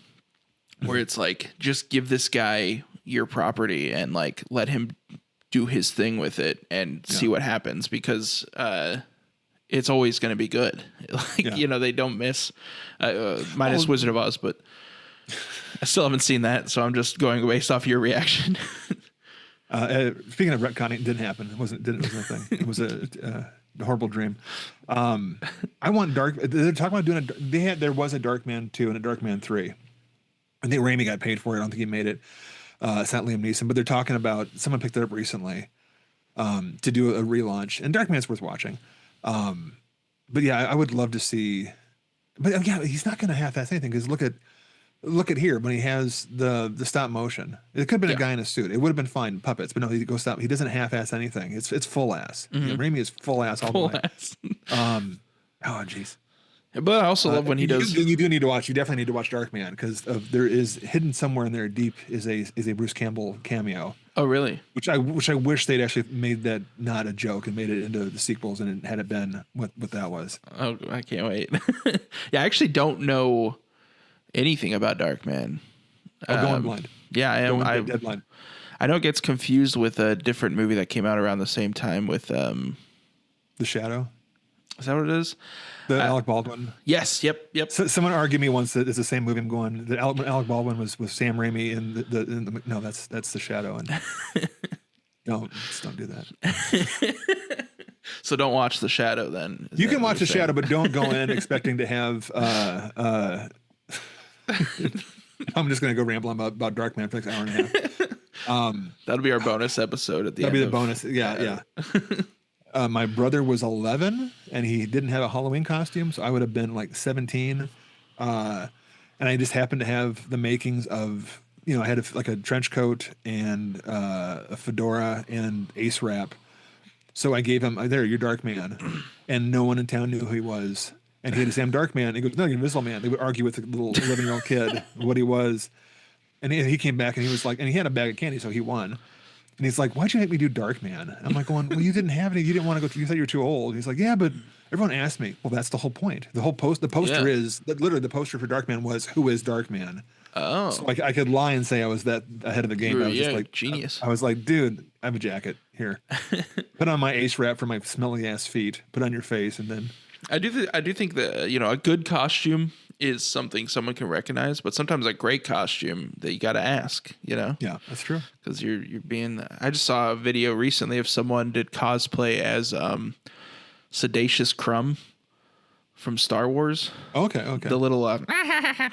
where it's like just give this guy your property and like let him do his thing with it and see what happens, because it's always going to be good. Like, you know, they don't miss minus Wizard of Oz, but I still haven't seen that. So I'm just going based off your reaction. Speaking of retconning, it didn't happen. It wasn't a thing. It was a horrible dream. I want they're talking about doing there was a Darkman 2 and a Darkman 3. I think Raimi got paid for it. I don't think he made it. It's not Liam Neeson, but they're talking about, someone picked it up recently to do a relaunch, and Darkman's worth watching. But yeah, I would love to see, but yeah, he's not going to half-ass anything, because look at here when he has the stop motion. It could have been a guy in a suit. It would have been fine, puppets, but no, he goes stop. He doesn't half-ass anything. It's full ass. Mm-hmm. Raimi is full ass all the way. Oh jeez. But I also love when he does. You do need to watch. You definitely need to watch Darkman, because there is hidden somewhere in there deep is a Bruce Campbell cameo. Oh really? Which I wish they'd actually made that not a joke and made it into the sequels, and it had it been what that was. Oh, I can't wait. Yeah, I actually don't know anything about Darkman. Going blind. Yeah, I am. Dead blind. I know it gets confused with a different movie that came out around the same time with The Shadow. Is that what it is? The Alec Baldwin. Yes. Yep. So, someone argued me once that it's the same movie. I'm going. That Alec Baldwin was Sam Raimi in the no, that's The Shadow. And don't do that. So don't watch The Shadow then. You can watch The Shadow, but don't go in expecting to have. I'm just going to go ramble on about Darkman for the next hour and a half. That'll be our bonus episode at the end. That'll be the bonus. Yeah. My brother was 11 and he didn't have a Halloween costume, so I would have been like 17. And I just happened to have the makings of, I had a trench coat and a fedora and ace wrap. So I gave him, there, you're Darkman. And no one in town knew who he was. And he had to say, I'm Darkman. He goes, no, you're Invisible Man. They would argue with the little 11-year-old kid what he was. And he came back and he was like, and he had a bag of candy, so he won. And he's like, why'd you make me do Darkman? I'm like going, well, you didn't have any. You didn't want to go. You thought you were too old. He's like, yeah, but everyone asked me. Well, that's the whole point. The poster is literally the poster for Darkman was, who is Darkman? Oh. So I could lie and say I was that ahead of the game. I was just like, genius. I was like, dude, I have a jacket here. Put on my ace wrap for my smelly ass feet. Put on your face, and then I do think that a good costume is something someone can recognize, but sometimes a great costume that you got to ask, Yeah, that's true. because you're being. I just saw a video recently of someone did cosplay as Sedacious Crumb from Star Wars. Okay. The little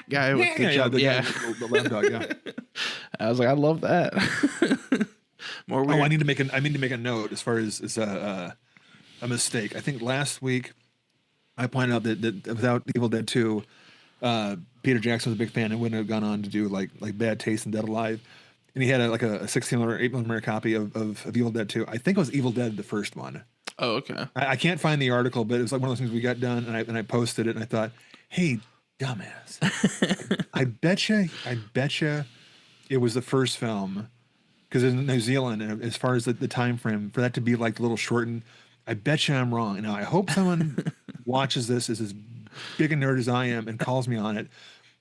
guy with the jump. The guy Yeah. with the lab dog. Yeah. I was like, I love that. More weird. I need to make a note as far as a mistake. I think last week I pointed out that without Evil Dead 2, Peter Jackson was a big fan and wouldn't have gone on to do like Bad Taste and Dead Alive. And he had a 16 or 8mm copy of Evil Dead 2. I think it was Evil Dead, the first one. Oh, okay. I can't find the article, but it was like one of those things we got done, and I posted it, and I thought, hey, dumbass, I betcha it was the first film, because in New Zealand, and as far as the time frame for that to be like a little shortened, I betcha I'm wrong. Now I hope someone watches this is as big a nerd as I am and calls me on it.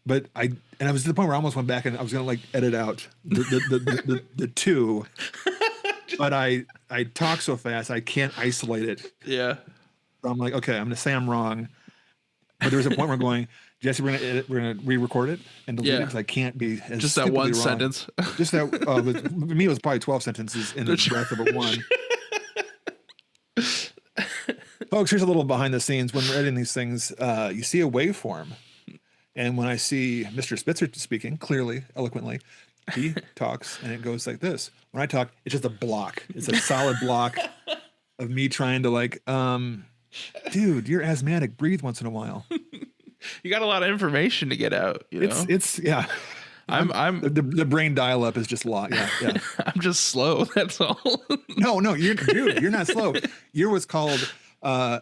But I was to the point where I almost went back and I was gonna like edit out the two, but I talk so fast I can't isolate it. Yeah. So I'm like, okay, I'm gonna say I'm wrong, but there was a point where I'm going, Jesse, we're gonna re-record it and delete it because I can't be as just that one wrong. sentence. Just that. With me, it was probably 12 sentences in the breath of a one. Folks, here's a little behind the scenes. When we're editing these things, you see a waveform. And when I see Mr. Spitzer speaking clearly, eloquently, he talks and it goes like this. When I talk, it's just a block. It's a solid block of me trying to like, dude, you're asthmatic. Breathe once in a while. You got a lot of information to get out. It's yeah. I'm the brain dial up is just a lot. Yeah. I'm just slow. That's all. No, you're not slow. You're what's called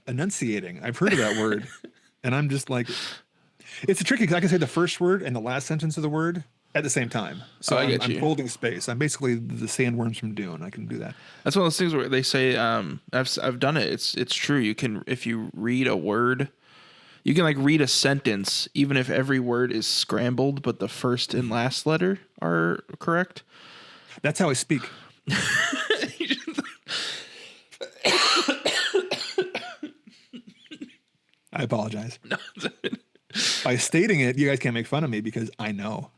enunciating. I've heard of that word, and I'm just like, it's a tricky because I can say the first word and the last sentence of the word at the same time. So I get I'm you. holding space. I'm basically the sandworms from Dune. I can do that. That's one of those things where they say, I've done it. It's true. You can, if you read a word, you can like read a sentence, even if every word is scrambled, but the first and last letter are correct. That's how I speak. I apologize. No. By stating it, you guys can't make fun of me because I know.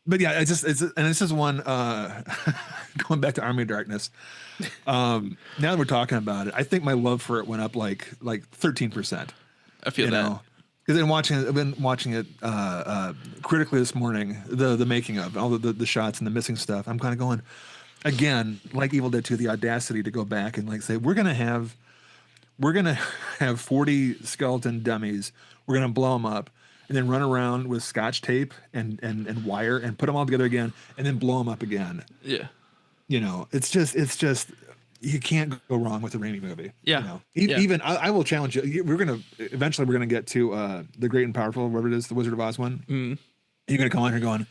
But yeah, and this is one going back to Army of Darkness. Now that we're talking about it, I think my love for it went up like 13%. I feel that. Because I've been watching it critically this morning, the making of all the shots and the missing stuff. I'm kind of going, again, like Evil Dead 2, the audacity to go back and like say, we're gonna have 40 skeleton dummies. We're gonna blow them up and then run around with scotch tape and wire and put them all together again and then blow them up again. Yeah. It's just you can't go wrong with a Raimi movie. Yeah. Even I will challenge you. We're gonna get to the Great and Powerful, whatever it is, the Wizard of Oz one. Mm. You're gonna come on here going,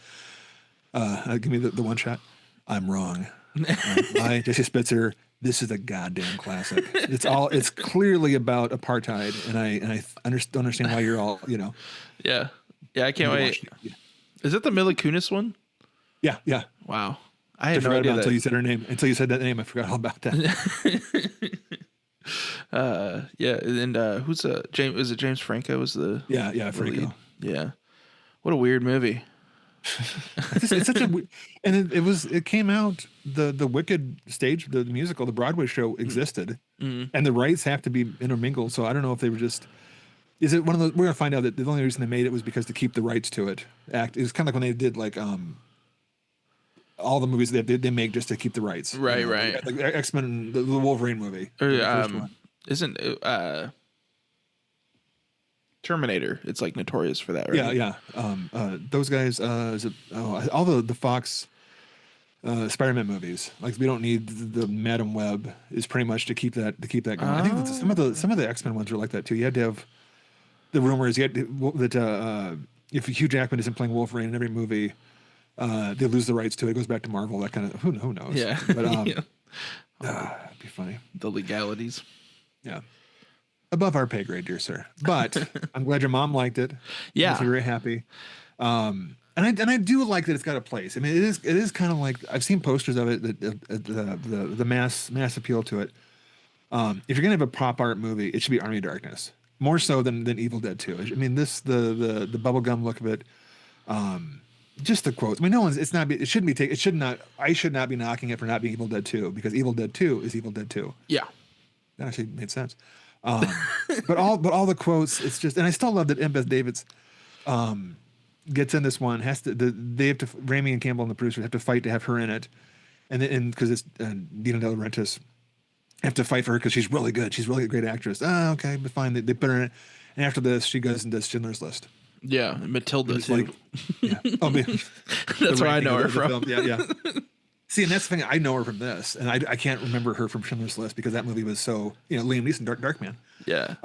give me the one shot. I'm wrong. I, Jesse Spitzer. This is a goddamn classic. It's clearly about apartheid, and I don't understand why you're all, Yeah. Yeah, I can't wait. Is it the Mila Kunis one? Yeah. Wow. I had no idea until you said her name. Until you said that name, I forgot all about that. Yeah, and who's James? Is it James Franco? Was the Franco? Lead? Yeah. What a weird movie. It's such a and it came out the Wicked stage, the musical, the Broadway show existed, and the rights have to be intermingled. So I don't know if they were just. Is it one of those? We're gonna find out that the only reason they made it was because to keep the rights to it. It was kind of like when they did like all the movies they make just to keep the rights. Right. Like X-Men, the Wolverine movie. Isn't Terminator? It's like notorious for that, right? Yeah. Those guys. All the Fox Spider-Man movies? Like we don't need the Madam Web is pretty much to keep that going. I think that some of the X-Men ones are like that too. You had to have the rumors. You had that if Hugh Jackman isn't playing Wolverine in every movie, they lose the rights to it. It goes back to Marvel. That kind of who knows? Yeah, but yeah. It'd be funny. The legalities. Yeah. Above our pay grade, dear sir. But I'm glad your mom liked it. Yeah. I'm very happy. And I do like that it's got a place. I mean, it is kind of like I've seen posters of it, the mass appeal to it. If you're gonna have a pop art movie, it should be Army of Darkness, more so than Evil Dead 2. I mean, the bubblegum look of it, just the quotes. I mean, no one's. It's not. It shouldn't be taken. It should not. I should not be knocking it for not being Evil Dead 2 because Evil Dead 2 is Evil Dead 2. Yeah. That actually made sense. But all the quotes, it's just, and I still love that M. Beth Davids gets in this one. They have to, Raimi and Campbell and the producers have to fight to have her in it, and because it's Dina De Laurentiis have to fight for her because she's really good. She's really a great actress. Okay, but fine. They put her in it, and after this, she goes and does Schindler's List. Yeah, Matilda too. Like, yeah. Oh, That's where I know her from. Film. Yeah. See, and that's the thing. I know her from this, and I can't remember her from Schindler's List because that movie was so, Liam Neeson, Darkman. Yeah.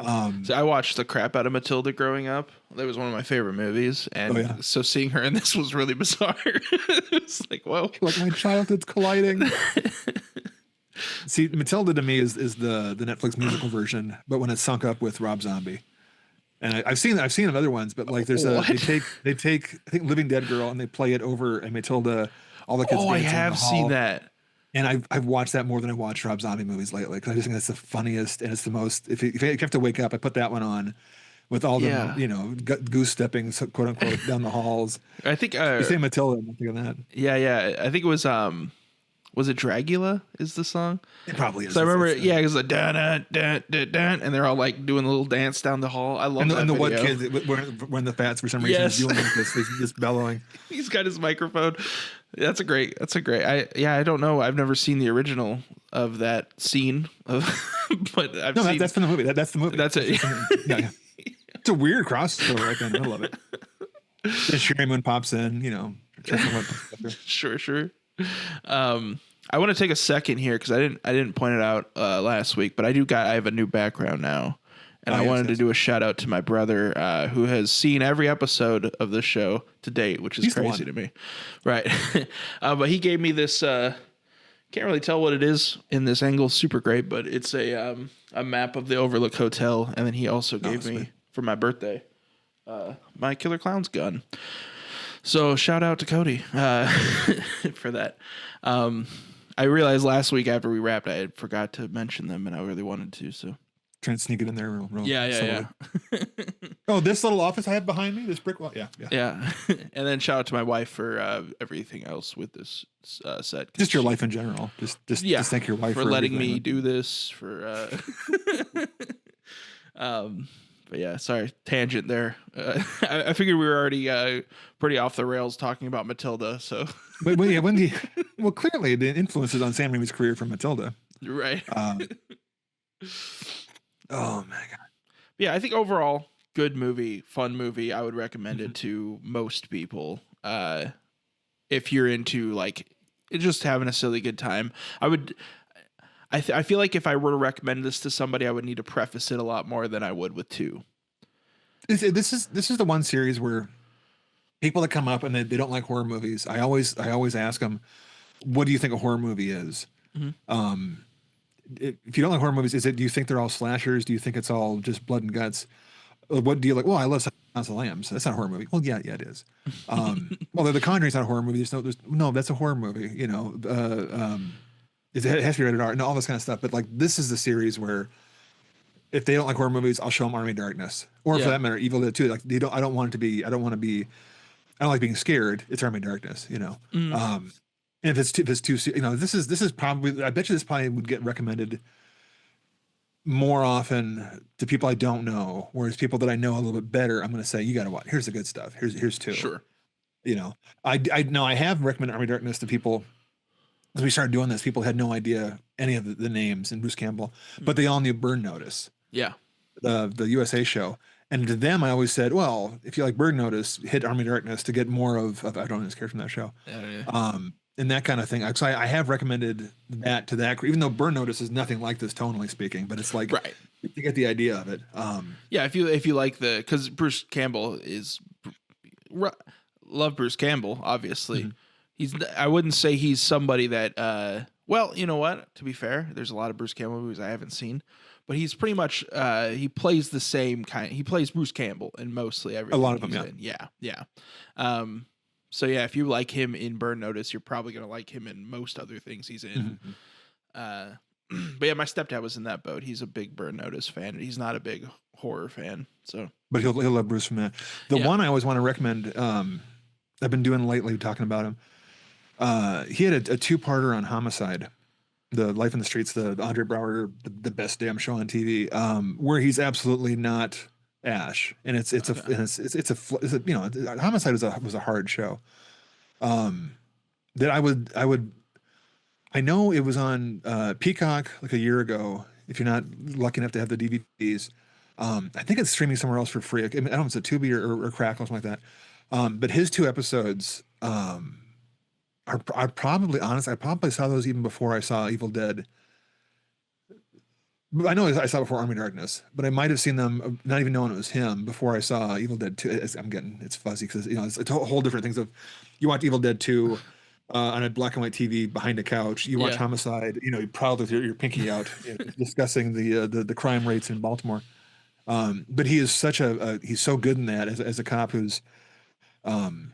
So I watched the crap out of Matilda growing up. That was one of my favorite movies, and so seeing her in this was really bizarre. It's like, whoa, like my childhood's colliding. See, Matilda to me is the Netflix musical version, but when it's sunk up with Rob Zombie. And I've seen other ones, but like there's they take I think Living Dead Girl and they play it over and Matilda. All the kids. Oh, I have seen that. And I've watched that more than I watched Rob Zombie movies lately because I just think that's the funniest and it's the most. If you have to wake up, I put that one on, with all the goose stepping, quote unquote, down the halls. I think you say Matilda, I'm thinking of that. Yeah. I think it was it Dragula is the song? It probably is. So I remember, it was like da da da da da, and they're all like doing a little dance down the hall. I love that. And the video. one kid when the fats for some reason is doing this, he's just bellowing. He's got his microphone. That's a great. I don't know. I've never seen the original of that scene, but I've seen. That's from the movie. That's the movie. That's it. Yeah. It's a weird crossover right there in the middle of it. Then Sherry Moon pops in, Sure. I want to take a second here because I didn't point it out last week, but I have a new background now, and I wanted to do a shout out to my brother who has seen every episode of this show to date, which is crazy to me, right? But he gave me this. Can't really tell what it is in this angle. Super great, but it's a map of the Overlook Hotel, and then he also gave me for my birthday my Killer Clowns gun. So shout out to Cody for that. I realized last week after we wrapped, I had forgot to mention them, and I really wanted to. So trying to sneak it in there. Real yeah. Oh, this little office I have behind me, this brick wall. Yeah. And then shout out to my wife for everything else with this set. Just your life in general. Just thank your wife for letting me do this. But yeah, sorry, tangent there. I figured we were already pretty off the rails talking about Matilda. So, but clearly the influences on Sam Raimi's career from Matilda, right? Oh my god! Yeah, I think overall good movie, fun movie. I would recommend it to most people. If you're into like just having a silly good time, I would. I feel like if I were to recommend this to somebody, I would need to preface it a lot more than I would with 2. This is the one series where people that come up and they don't like horror movies. I always ask them, "What do you think a horror movie is?" Mm-hmm. If you don't like horror movies, do you think they're all slashers? Do you think it's all just blood and guts? What do you like? Well, I love Silence of the Lambs. That's not a horror movie. Well, yeah, it is. Well, The Conjuring's not a horror movie. No, that's a horror movie. It has to be rated R and all this kind of stuff. But like, this is the series where if they don't like horror movies, I'll show them Army of Darkness, or for that matter, Evil Dead 2. Like I don't like being scared. It's Army of Darkness, And if it's too, this is probably, I bet you this probably would get recommended more often to people I don't know. Whereas people that I know a little bit better, I'm going to say, you got to watch. Here's the good stuff. Here's 2. Sure. I have recommended Army of Darkness to people. As we started doing this, people had no idea any of the names in Bruce Campbell, but they all knew Burn Notice. Yeah. The USA show. And to them, I always said, well, if you like Burn Notice, hit Army of Darkness to get more of I don't know this character from that show. Yeah. And that kind of thing. So I have recommended that to that, even though Burn Notice is nothing like this tonally speaking, but it's like, right. You get the idea of it. Yeah. If you like because Bruce Campbell love Bruce Campbell, obviously. Mm-hmm. I wouldn't say he's somebody that, well, you know what? To be fair, there's a lot of Bruce Campbell movies I haven't seen, but he's pretty much, he plays the same kind. He plays Bruce Campbell in mostly everything. A lot of them, yeah. Yeah. So yeah, if you like him in Burn Notice, you're probably going to like him in most other things he's in. Mm-hmm. But yeah, my stepdad was in that boat. He's a big Burn Notice fan. He's not a big horror fan. So, but he'll love Bruce from that. The yeah. one I always want to recommend, I've been doing lately talking about him. He had a two-parter on Homicide, the Life in the Streets, the Andre Braugher, the best damn show on TV, where he's absolutely not Ash, and it's you know, Homicide was a hard show. That I know it was on Peacock like a year ago. If you're not lucky enough to have the DVDs, I think it's streaming somewhere else for free. I don't know if it's a Tubi or Crackle or something like that. But his two episodes are probably honest. I probably saw those even before I saw Evil Dead. I know I saw before Army of Darkness, but I might have seen them not even knowing it was him before I saw Evil Dead 2. It's fuzzy because, you know, it's a whole different things of you watch Evil Dead 2 on a black and white TV behind a couch. You watch Homicide, you know, you're proud with your pinky out, you know, discussing the crime rates in Baltimore. But he is he's so good in that as a cop who's having,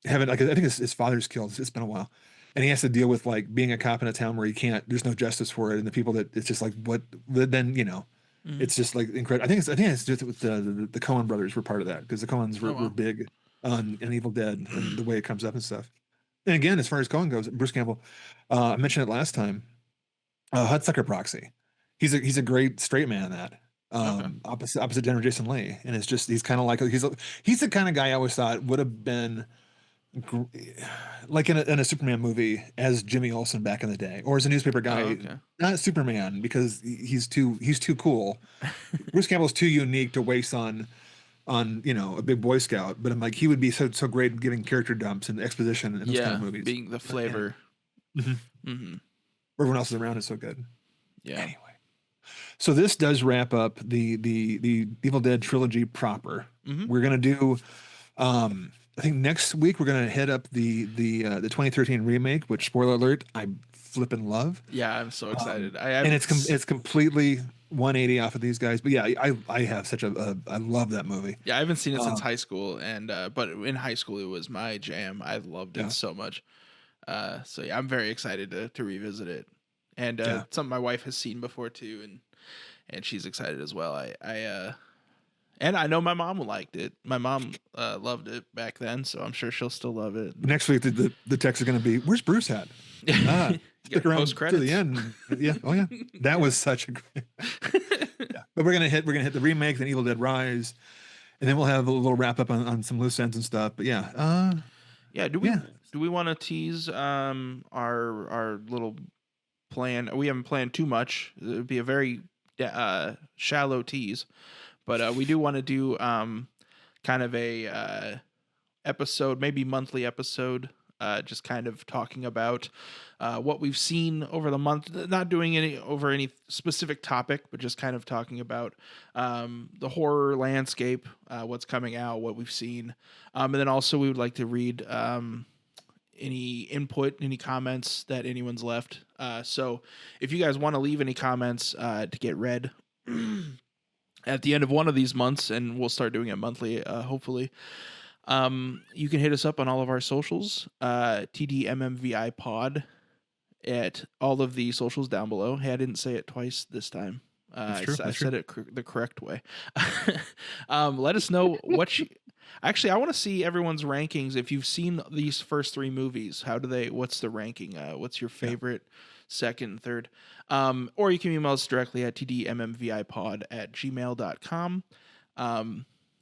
like, I think his father's killed. It's been a while. And he has to deal with like being a cop in a town where there's no justice for it. And the people that it's just like, then, you know, it's just like incredible. I think it's just with the Coen brothers were part of that because the Coens were big on Evil Dead and the way it comes up and stuff. And again, as far as Coen goes, Bruce Campbell, I mentioned it last time, Hudsucker Proxy. He's a great straight man in that. Opposite gender Jason Leigh. And it's just, he's kind of like, he's the kind of guy I always thought would have been like in a Superman movie as Jimmy Olsen back in the day, or as a newspaper guy, not Superman because he's too cool. Bruce Campbell's too unique to waste on you know, a big Boy Scout, but I'm like, he would be so great at giving character dumps and exposition in those kind of movies, being the flavor. Everyone else around is so good. Yeah. Anyway, so this does wrap up the Evil Dead trilogy proper. We're gonna do. I think next week we're gonna hit up the 2013 remake, which, spoiler alert, I flippin' love. Yeah, I'm so excited. And it's completely 180 off of these guys. But yeah, I have I love that movie. Yeah, I haven't seen it since high school, and but in high school it was my jam. I loved it so much. So yeah, I'm very excited to revisit it, and something my wife has seen before too, and she's excited as well. And I know my mom liked it. My mom loved it back then, so I'm sure she'll still love it. Next week, the text is going to be, "Where's Bruce at?" Stick around to the end. Yeah. Oh yeah, that was such a great. Yeah. But we're gonna hit the remake, then Evil Dead Rise, and then we'll have a little wrap up on some loose ends and stuff. But yeah, Do we want to tease our little plan? We haven't planned too much. It would be a very shallow tease. But we do want to do kind of a episode, maybe monthly episode, just kind of talking about what we've seen over the month. Not doing any specific topic, but just kind of talking about the horror landscape, what's coming out, what we've seen, and then also we would like to read any input, any comments that anyone's left. So if you guys want to leave any comments to get read. At the end of one of these months, and we'll start doing it monthly, hopefully. You can hit us up on all of our socials, TDMMVI pod, at all of the socials down below. Hey, I didn't say it twice this time. I said it the correct way. Let us know what you... Actually, I want to see everyone's rankings. If you've seen these first three movies, what's the ranking? What's your favorite, second, third? Or you can email us directly at tdmmvipod@gmail.com. How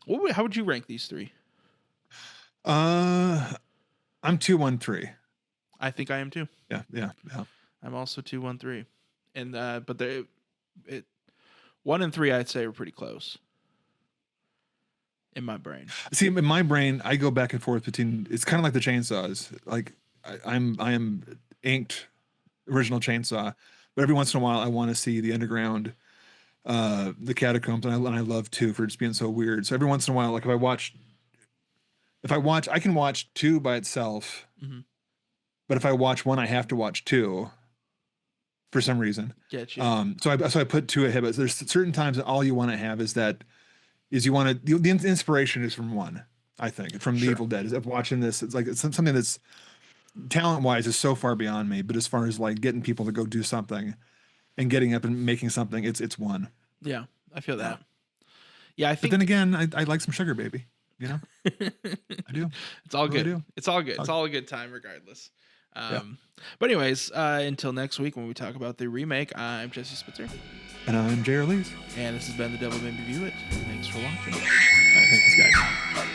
would you rank these three? I'm 2-1-3. I think I am too. Yeah. I'm also 2-1-3. And but 1 and 3 I'd say are pretty close. In my brain. See, in my brain, I go back and forth between. It's kind of like the Chainsaws. Like I am inked original Chainsaw, but every once in a while, I want to see the underground, the catacombs, and I love 2 for just being so weird. So every once in a while, like if I watch, I can watch 2 by itself, but if I watch 1, I have to watch 2 for some reason. Get you. So I put 2 ahead. But there's certain times that all you want to have is you want to, the inspiration is from 1, I think, from the Evil Dead. Is of watching this, it's like it's something that's talent wise is so far beyond me, but as far as like getting people to go do something, and getting up and making something, it's one. Yeah, I feel that. Yeah, I But think then again, I like some sugar baby. You know, I do. it's all Really good. do. It's all good. It's all a good time regardless. But anyways, until next week when we talk about the remake, I'm Jesse Spitzer. And I'm J.R. Lees. And this has been The Devil Made Me View It. Thanks for watching. Thanks, guys.